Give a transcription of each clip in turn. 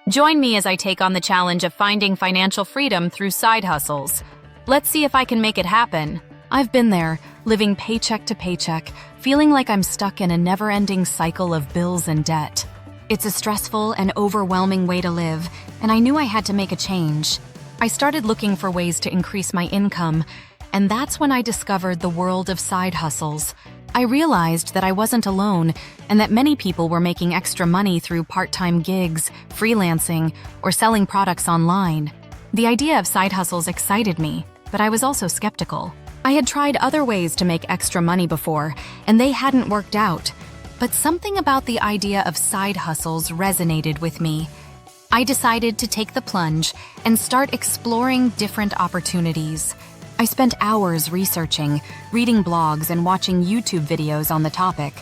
Join me as I take on the challenge of finding financial freedom through side hustles. Let's see if I can make it happen. I've been there, living paycheck to paycheck, feeling like I'm stuck in a never-ending cycle of bills and debt. It's a stressful and overwhelming way to live, and I knew I had to make a change. I started looking for ways to increase my income, and that's when I discovered the world of side hustles. I realized that I wasn't alone and that many people were making extra money through part-time gigs, freelancing, or selling products online. The idea of side hustles excited me, but I was also skeptical. I had tried other ways to make extra money before, and they hadn't worked out. But something about the idea of side hustles resonated with me. I decided to take the plunge and start exploring different opportunities. I spent hours researching, reading blogs, and watching YouTube videos on the topic.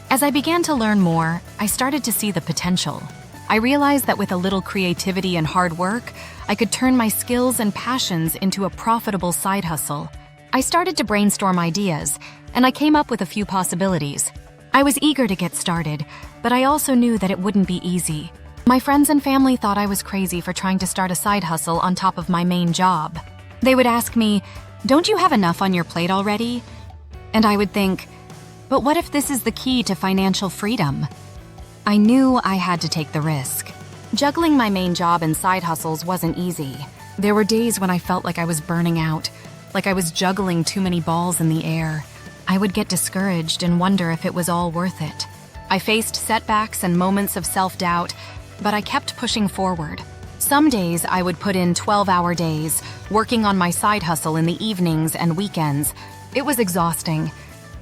As I began to learn more, I started to see the potential. I realized that with a little creativity and hard work, I could turn my skills and passions into a profitable side hustle. I started to brainstorm ideas, and I came up with a few possibilities. I was eager to get started, but I also knew that it wouldn't be easy. My friends and family thought I was crazy for trying to start a side hustle on top of my main job. They would ask me, "Don't you have enough on your plate already?" And I would think, but what if this is the key to financial freedom? I knew I had to take the risk. Juggling my main job and side hustles wasn't easy. There were days when I felt like I was burning out, like I was juggling too many balls in the air. I would get discouraged and wonder if it was all worth it. I faced setbacks and moments of self-doubt, but I kept pushing forward. Some days I would put in 12-hour days, working on my side hustle in the evenings and weekends. It was exhausting,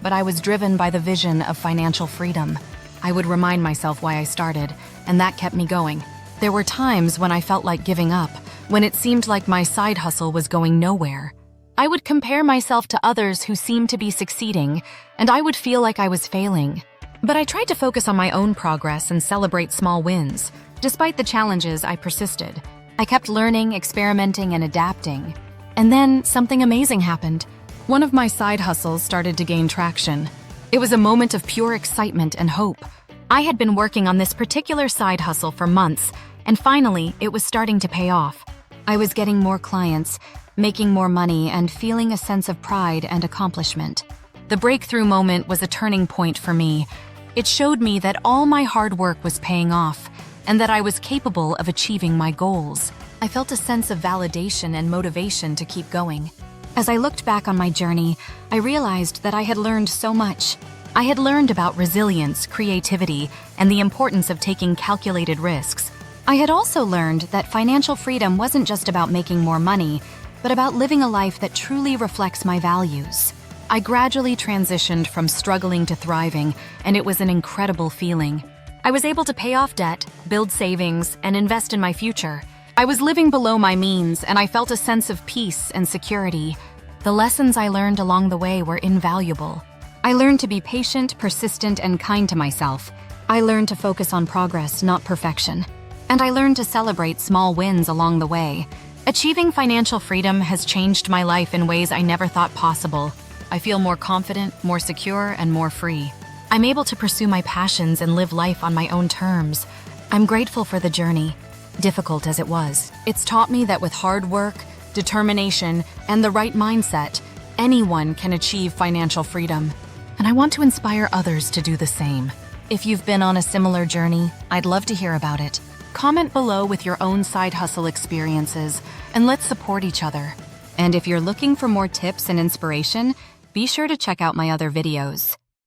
but I was driven by the vision of financial freedom. I would remind myself why I started, and that kept me going. There were times when I felt like giving up, when it seemed like my side hustle was going nowhere. I would compare myself to others who seemed to be succeeding, and I would feel like I was failing. But I tried to focus on my own progress and celebrate small wins. Despite the challenges, I persisted. I kept learning, experimenting, and adapting. And then something amazing happened. One of my side hustles started to gain traction. It was a moment of pure excitement and hope. I had been working on this particular side hustle for months, and finally, it was starting to pay off. I was getting more clients, making more money, and feeling a sense of pride and accomplishment. The breakthrough moment was a turning point for me. It showed me that all my hard work was paying off, and that I was capable of achieving my goals. I felt a sense of validation and motivation to keep going. As I looked back on my journey, I realized that I had learned so much. I had learned about resilience, creativity, and the importance of taking calculated risks. I had also learned that financial freedom wasn't just about making more money, but about living a life that truly reflects my values. I gradually transitioned from struggling to thriving, and it was an incredible feeling. I was able to pay off debt, build savings, and invest in my future. I was living below my means, and I felt a sense of peace and security. The lessons I learned along the way were invaluable. I learned to be patient, persistent, and kind to myself. I learned to focus on progress, not perfection. And I learned to celebrate small wins along the way. Achieving financial freedom has changed my life in ways I never thought possible. I feel more confident, more secure, and more free. I'm able to pursue my passions and live life on my own terms. I'm grateful for the journey, difficult as it was. It's taught me that with hard work, determination, and the right mindset, anyone can achieve financial freedom. And I want to inspire others to do the same. If you've been on a similar journey, I'd love to hear about it. Comment below with your own side hustle experiences, and let's support each other. And if you're looking for more tips and inspiration, be sure to check out my other videos.